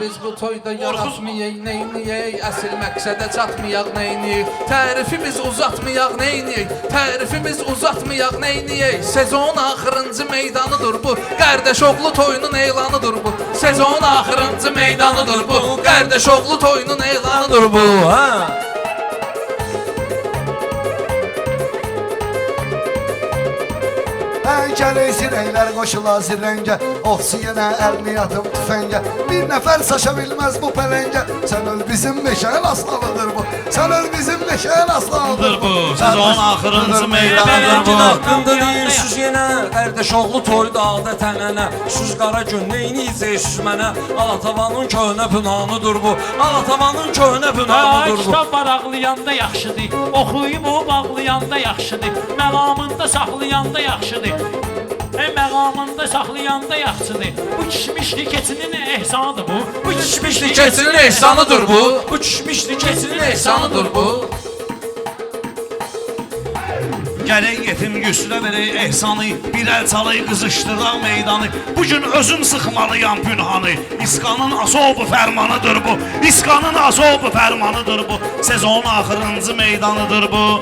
Biz bu toyda yaratmayaq neyniyək, əsl məqsədə çatmayaq neyniyək, tərifimiz uzatmayaq neyniyək, tərifimiz uzatmayaq neyniyək. Sezon axırıncı meydanıdır bu, Qardaşoğlu toyunun elanıdır bu. Sezon axırıncı meydanıdır bu, Qardaşoğlu toyunun elanıdır bu. Gələk sirəklər qoşular zirəngə, Ofsi yenə əlini atıb tüfəngə. Bir nəfər saşa bilməz bu pələngə. Sən öl bizim meşənin aslanıdır bu, sən öl bizim meşənin aslanıdır bu. Sezon axırıncı meydanıdır bu. Haqqında deyirsiniz yenə, Qardaşoğlu toyda adət ənənə. Süz qara gün neyniyəcəksiniz mənə? Alatavanın köhnə pünhanıdır bu, Alatavanın köhnə pünhanıdır bu. Kitab varaqlayanda yaxşıdır, oxuyub o bağlayanda yaxşıdır, məqamında saxlayanda yaxşıdır. Məqamında saxlayanda yaxşıdır. Bu kişmişli keçinin ehsanıdır bu. Bu kişmişli keçinin ehsanıdır bu. Bu kişmişli Keçinin ehsanıdır bu. Gələk yetim güslə verək ehsanı, bir əl çalay qızışdıraq meydanı. Bugün özüm sıxmalıyam pünhanı, İskanın asobu fərmanıdır bu, İskanın asobu fərmanıdır bu. Sezon axırıncı meydanıdır bu.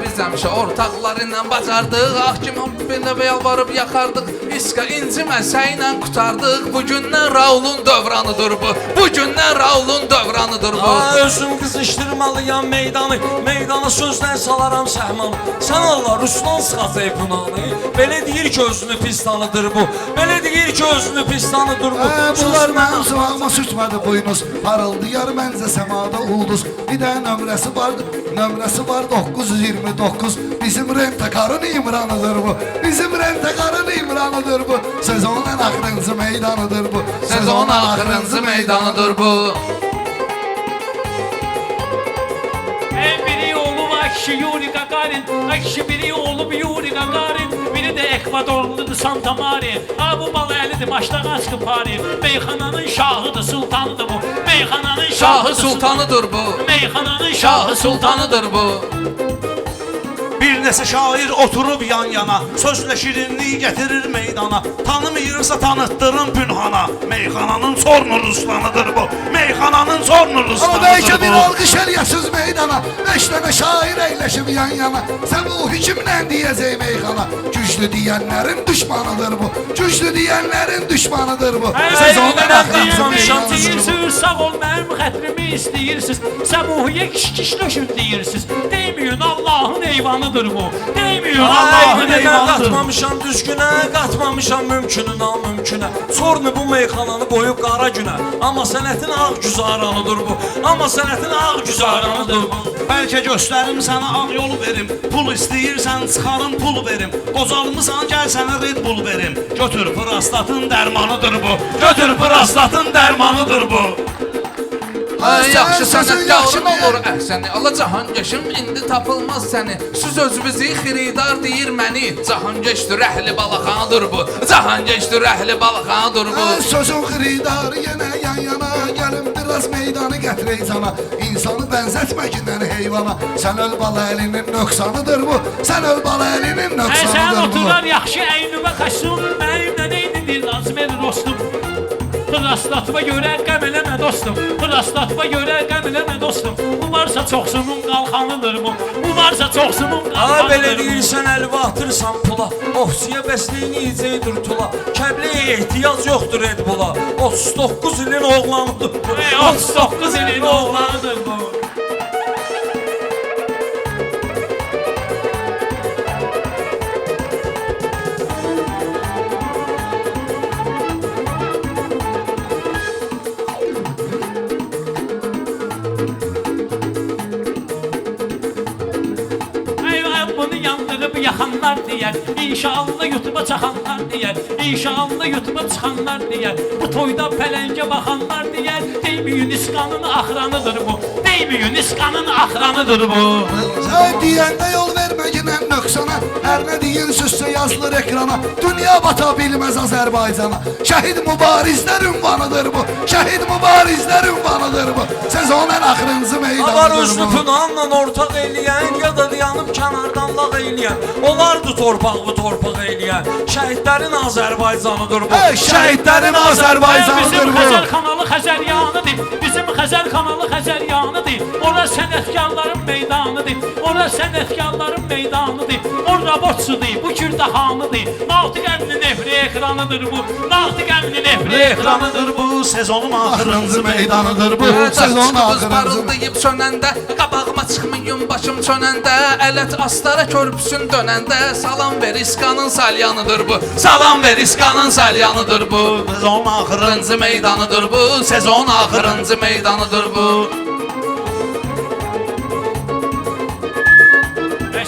Biz həmişə ortaqları ilə bacardıq, Hakim belə yalvarıb yaxardıq, İska incimə səylə qutardıq. Bugündən Raulun dövranıdır bu, bugündən Raulun dövranıdır bu. Özüm qızışdırmalıyam meydanı, meydana sözdən salaram səhmanı. Sən Allah Ruslan sıxacaq pünhanı, belə deyir ki özünü pis tanıdır bu, belə deyir ki özünü pis tanıdır bu. Bunlar mənim sığağıma sürtmədi buynuz, parıldayar məncə səmada ulduz. Bir də nömrəsi var 929. Bizim rentakarın imranıdır bu, bizim rentakarın imranıdır bu. Sezonun axırıncı meydanıdır bu, Sezon axırıncı meydanıdır bu. Biri olub Akşi Yuri Gagarin, Akşi biri olub Yuri Gagarin, biri də Ekvadorludur Santa Maria. Bu bal əlidir, maçda qaçqı pari. Meyxananın şahıdır, sultanıdır bu. Meyxananın Şahı sultanıdır bu, Meyxananın şahı sultanıdır bu. Bir neçə şair oturub yan yana, sözlə şirinliyi gətirir meydana. Tanımayırsa tanıtdırın pünhana, Meyxananın sornu Ruslanıdır bu, Meyxananın sornu Ama Ruslanıdır belki bir bu. alqış eləyəsiz meydana. 5 dənə şair əyləşib yan yana. Sən bu hükümlə deyəcək meyxana. Güclü deyənlərin düşmanıdır bu, güclü deyənlərin düşmanıdır bu. Sezonun axırıncı meydanıdır bu. Deyirsiniz, sağ ol mənim xətrimi istəyirsiniz. Səbuhiyə kiş-kişləşin deyirsiniz. Deyməyin Allahın eyvanıdır bu. Deyməyin Allahın eyvanıdır. Qatmamışam düzgünə, qatmamışam mümkünü namümkünə. Sormu bu meyxananı qoyub qara günə. Amma sənətin ağ güzaranıdır bu, amma sənətin ağ güzaranıdır bu. Bəlkə göstərim sənə ağ yolu verim, pul istəyirsən çıxarım pul verim. Qocalmısan gəl sənə Red Bull verim. Götür prostatın dərmanıdır bu, götür prostatın dərmanıdır bu. Yaxşı sənətkarın olur əhsəni, ala cahangeşim indi tapılmaz səni. Siz özünüzü xiridar deyir məni, cahangeşdir əhli balaxanıdır bu, cahangeşdir əhli balaxanıdır bu. Sözün xiridarı yenə yan yana. Gəlin biraz meydanı gətirək cana. İnsanı bənzətməkindən heyvana. Sən öl bala əlinin nöqsanıdır bu, sən öl bala əlinin Sən nöqsanıdır bu. oturar yaxşı əynimə xəşum, mənimlə neynidir Nazmel dostum. Pırastatıma görə qəm eləmə dostum, pırastatıma görə qəm eləmə dostum. Bu varsa çoxsunun qalxanıdır bu, bu varsa çoxsunun qalxanıdır bu. Belə deyirsən əlvə atırsan pula, Ofsiyə bəsləyəcəkdir tula. Kəbləyə ehtiyac yoxdur Red Bulla, 39 ilin oğlanıdır bu, 39 ilin oğlanıdır bu. Yaxanlar deyər, inşallah YouTube'a çaxanlar deyər, inşallah YouTube'a çıxanlar deyər. Bu toyda pələngə baxanlar deyər, deyməyin İskanın axranıdır bu, deyməyin İskanın axranıdır bu. Sən deyəndə yol vermə yenə nöqsana. Hər nə deyirsizsə yazılır ekrana. Dünya bata bilməz Azərbaycana. Şəhid mübarizlər ünvanıdır bu, şəhid mübarizlər ünvanıdır bu. Sezonun axırıncı meydanıdır bu. Avar özlü pınanla ortaq eləyən, ya da dayanıb kənardan lağ eləyən. Onlardı torpağı torpaq eləyən. Şəhidlərin Azərbaycanıdır bu, Şəhidlərin Azərbaycanıdır Bizim bu. Xəzər kanalı Xəzər meydanıdır. Ora sənətkarların meydanıdır. O robotçudur, bu kürdahanıdır. Natiq-əmli nefri ekranıdır bu. Natiq-əmli nefri ekranıdır bu. Bu sezonun axırıncı meydanıdır bu. Sezon Sezon axırıncı. parıldayıb sönəndə, qabağıma çıxmayım başım çönəndə, ələt astara körpüsün dönəndə, salam ver İskanın salyanıdır bu. Salam ver İskanın salyanıdır bu. Sezonun axırıncı Axırıncı meydanıdır bu. Sezon axırıncı meydanıdır bu.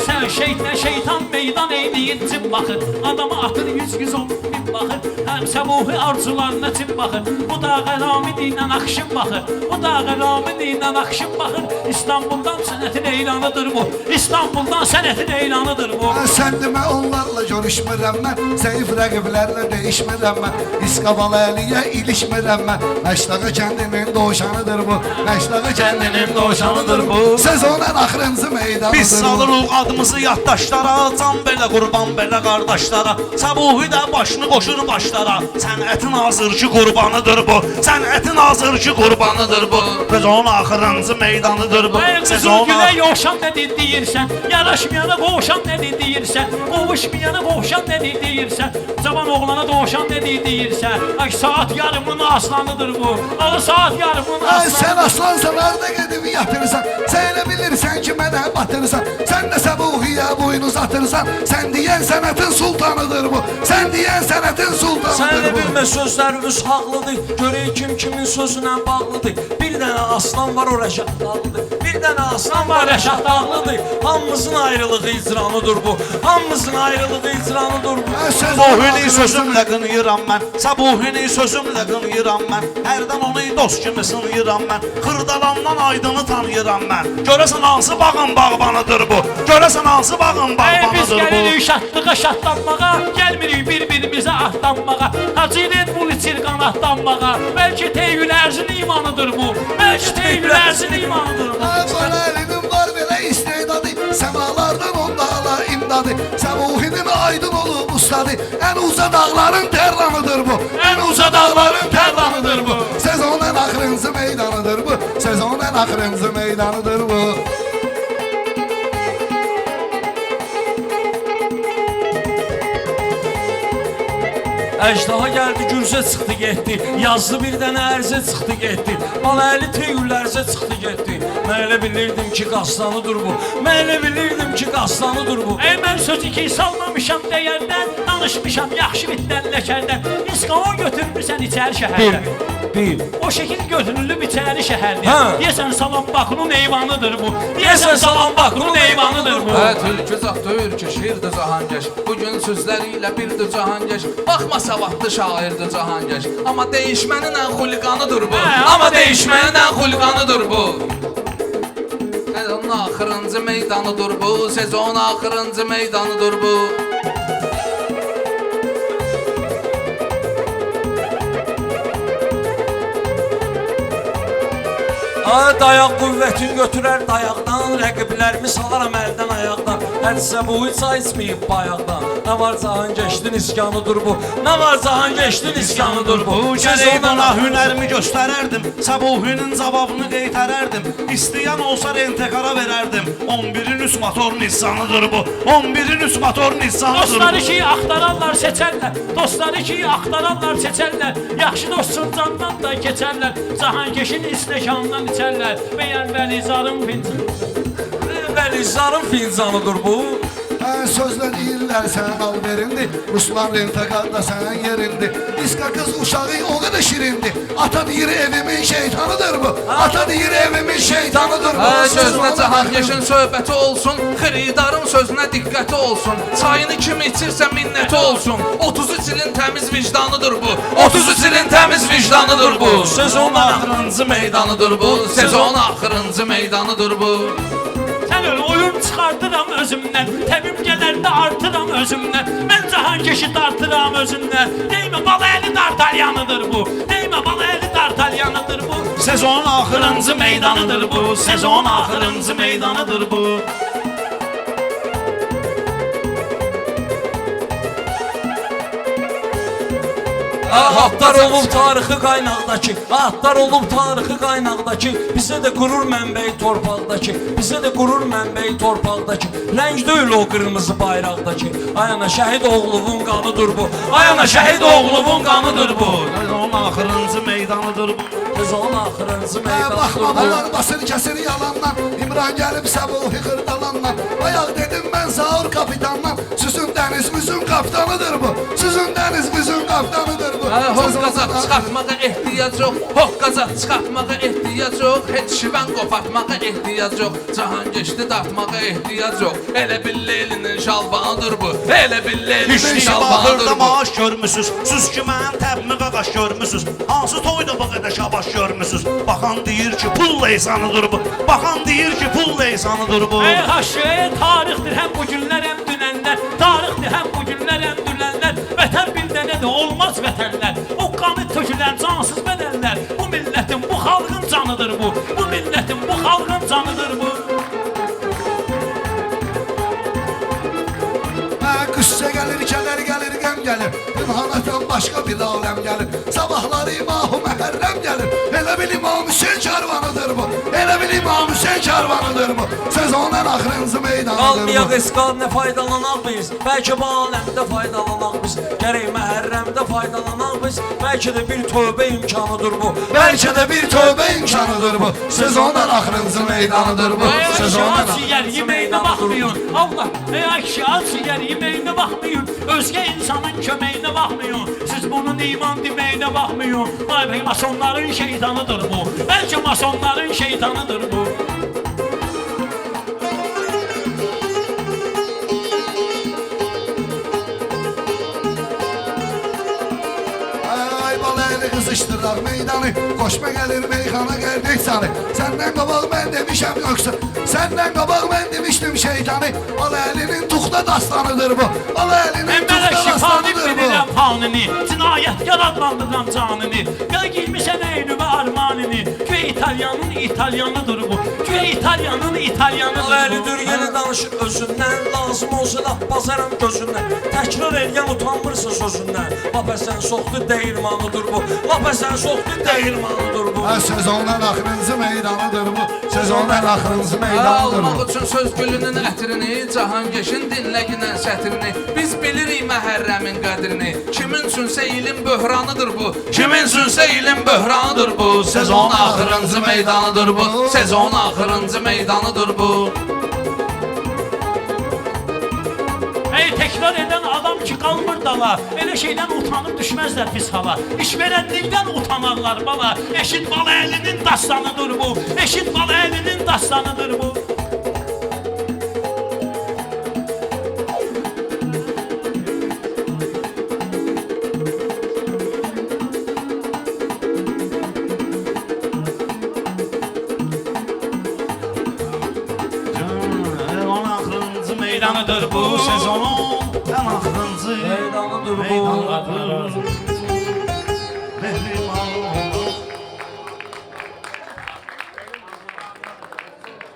Sən şeytan meydan eyleyin cim baxır. Adamı atır 100-110 bin baxır. Həm səbuhi arzularına cim baxır. Bu da qəramidi ilə axşım baxır. Bu da qəramidi ilə axşım baxır. İstanbuldan sənətin eylanıdır bu. İstanbuldan sənətin eylanıdır bu. Sən demə onlarla görüşmürəm mən, zəif rəqiblərlə deyişmirəm mən, İskabal Əliyə ilişmirəm mən. Məşdağı kəndinin doğuşanıdır bu, Məşdağı kəndinin doğuşanıdır bu. Sezonun axırıncı meydanıdır bu. Biz salırıq adımızı yaddaşlara, can belə qurban belə qardaşlara. Səbuhi də başını qoşur başlara. Sənətin hazırki qurbanıdır bu. Sənətin hazırki qurbanıdır bu. Sezonun axırıncı meydanıdır bu. Ay qızıl Sezonun gülə yoxşan nə deyirsən? Yaraşmayana qoğuşan nə deyirsən? Qovuşmayana qoğuşan nə deyirsən? Cavan oğlana doğuşan nə deyirsən? Ay saat yarımın aslanıdır bu. Ay saat yarımın Ay sən aslanıdır. aslansan harada gedib yatırsan, sən elə bilirsən ki mənə batırsan, sən də səbuhiyə boyun uzatırsan, sən deyən sənətin sultanıdır bu, sən deyən sənətin Sən sultanıdır də bu. bilmə sözlərimiz haqlıdır. Görək kim kimin sözünə bağlıdır. Bir dənə aslan var o Rəşad Dağlıdır. Bir dənə aslan var Rəşad Dağlıdır. Hamımızın ayrılığı icranıdır bu. Hamımızın ayrılığı icranıdır bu. Ay sezonun Səbuhini axırıncı sözümlə qınıyıram mən. Səbuhini sözümlə qınıyıram mən. Hərdən onu dost kimi sınıyıram mən. Xırdalandan aydını tanıyıram mən. Görəsən hansı bağın bağbanıdır bu? Görəsən hansı bağın Ay biz bağbanıdır bu? gəlirik şadlığa şadlanmağa, gəlmirik bir-birimizə ahdanmağa. Hacıret bu içir qanatlanmağa. Bəlkə teyyül ərzin imanıdır bu. Bəlkə teyyül ərzin imanıdır bu. Ay bana elinin var belə istedadı, semalardan onda ala imdadı, Səbuhinin aydın olub ustadı, ən uza dağların tərlanıdır bu, ən uza dağların tərlanıdır bu. Sezonun axırıncı meydanıdır bu, sezonun axırıncı meydanıdır bu. Əjdaha gəldi, gürcə çıxdı getdi. Yazdı bir dənə ərzə çıxdı getdi. Baləli teyyül ərzə çıxdı getdi. Mən elə bilirdim ki, qaslanıdır bu. Mən elə bilirdim ki, qaslanıdır bu. Ey mən sözü ki salmamışam dəyərdən, danışmışam yaxşı bitdən ləkərdən. İsqavan götürmürsən içəri şəhərdən. Bil. O şəkil götürülüb içəri şəhərdən. Hə. Deyəsən Salam Bakunun eyvanıdır bu. Deyəsən Salam Bakunun eyvanıdır bu. Hə, tülkü zat döyür ki, şiirdir cahangeş. Bugün sözləriyle birdir cahangeş. Baxma savadlı şairdir cahangeş. Amma değişmənin ən xuliqanıdır bu. Hə, Amma değişmənin ən xuliqanıdır bu. Sezonun axırıncı meydanıdır bu. Sezonun axırıncı meydanıdır bu. Ay dayaq qüvvətin götürər dayaqdan. Rəqiblərimi salaram əldən ayaqdan. Hərsə bu çay içməyib bayaqdan. Nə var cahan geçdin iskanıdır bu. Nə var cahan geçdin iskanıdır bu. Gərək bana hünərimi göstərərdim. Səbuhinin cavabını qeytərərdim. İstəyən olsa rentekara verərdim. 11'in üst motor Nissanıdır bu. 11'in üst motor Nissanıdır Dostları bu. ki axtararlar seçərlər. Dostları ki axtararlar seçərlər. Yaxşı dostun candan da keçərlər. Cahankeşin istəkandan içərlər. Bəyən Vəlizarın fincanı. Vəlizarın fincanıdır bu. Hə, sözlə deyirlər sən alverindir, Ruslan rentakanda sənin yerindir. İska qız uşağı o qədər şirindir, ata deyir evimin şeytanıdır bu, ata deyir evimin şeytanıdır bu. Hə, gözünə cahangeşin söhbəti olsun. Xiridarın sözünə diqqəti olsun. Çayını kim içirsə minnəti olsun. 33 ilin təmiz vicdanıdır bu. 33 ilin təmiz vicdanıdır bu. Sezonun axırıncı Meydanıdır bu. Sezon axırıncı meydanıdır bu. Sən öyle oyun çıxardıram özümdən. Təbim gələndə artıram özümdən. Mən cahankeşi dartıram özümdən. Deymə Balayeli Dartalyanıdır bu. Deymə Balayeli Dartalyanıdır bu. Sezonun axırıncı meydanıdır bu. Sezonun axırıncı meydanıdır bu. Atlar olub tarixi qaynaqdakı, atlar olub tarixi qaynaqdakı, bizə də qurur mənbəyi torpaqdakı, bizə də qurur mənbəyi torpaqdakı, rəng deyil o qırmızı bayraqdakı. Ay ana şəhid oğlunun qanıdır bu, ay ana şəhid oğlunun qanıdır bu. Onun axırıncı meydanıdır bu. Biz onun axırıncı Baxma meydanıdır bu. bunlar basır kəsir yalandan İmran gəlib səbuhi xırdalandan Bayaq dedim mən Zaur kapitandan Süzün dənizimizin kaptanıdır bu Süzün dənizimizin kaptanıdır bu Hoqqaza çıxartmağa ehtiyac yox, hoqqaza çıxartmağa ehtiyac yox, heç şivən qopartmağa ehtiyac yox, cahan geçdi dartmağa ehtiyac yox. Elə bil Leylinin şalbanıdır bu, elə bil Leylinin Düşdü şalbanıdır bağırda bu. maaş görmüsüz. Siz ki mənim təbimi qaqaş görmüsüz. Hansı toyda bu qədər şabaş görmüsüz. Baxan deyir ki pul leysanıdır bu. Baxan deyir ki pul leysanıdır bu. Ey haşı, tarixdir həm bu günlər həm dünənlər, tarixdir həm bu günlər həm dünənlər. Vətən bir dənədir, olmaz vətənlər. O qanı tökülən cansız bədənlər. Bu millətin, bu xalqın canıdır bu. Bu millətin, bu xalqın canıdır bu. Qüssə gəlir, kədər gəlir, qəm gəlir Ümhanətən başqa bir aləm gəlir Sabahları İmam-ı Məhərrəm gəlir Elə bil İmam Hüseyin karvanıdır bu Elə bil İmam Hüseyin karvanıdır bu Sezonun axırıncı meydanıdır Qalmayaq bu esqal nə faydalanaq biz, bəlkə bu aləmdə faydalanaq biz, gərək məhərrəmdə faydalanaq biz, bəlkə də bir tövbə imkanıdır bu. Bəlkə də bir tövbə imkanıdır bu Sezonun axırıncı meydanıdır bu Ey kişi Sezonun aç yer yeməyinə baxmıyor. Allah, ey kişi aç yer yeməyinə baxmıyor. Özgə insanın köməyinə baxmıyor. Siz bunun iman deməyinə baxmıyor. Ay bey, masonların şeytanıdır bu. Bəlkə masonların şeytanıdır bu. Ay balaylı qızışdırlar meydanı Qoşma gəlir meyxana gəldik sanı Səndən qabaq mən demişəm yoxsa Səndən qabaq mən demişdim şeytanı Balaylı'nın tuxta dastanıdır bu Balaylı'nın Mən tuxta mələk şifanı dastanıdır bu bilirəm fanını. Cinayət yaradlandırıram canını. Ya giymişən eynümə armanını. Güya İtalyanıdır bu. Güya İtalyanıdır bu. Əlidir yeni danışır özündən, lazım olsa laf basaram gözündən. Təkrar eləyən utanmırsa sözündən. Lap əsən soxdu dəyirmanıdır bu. Lap əsən soxdu dəyirmanıdır bu. Sezonun axırıncı meydanıdır bu Sezonun axırıncı meydanıdır Almaq bu üçün söz gülünün ətrini, Cahangeşin dinləginən sətrini. Biz bilirik məhərrəmin qədrini. Kimin üçünsə ilin böhranıdır bu. Kimin üçünsə ilin böhranıdır bu. Sezon axırıncı meydanıdır bu. Sezon axırıncı meydanıdır bu. Ey təkrar edən adam ki qalmır dala. Elə şeydən utanıb düşməzlər pis hala. İşverənlikdən utanarlar bala. Eşit Balayəlinin dastanıdır bu. Eşit Balayəlinin dastanıdır bu. Onun axırıncı Meydanıdır bu. Sezonun ən axırıncı Meydanıdır bu. meydanıdır.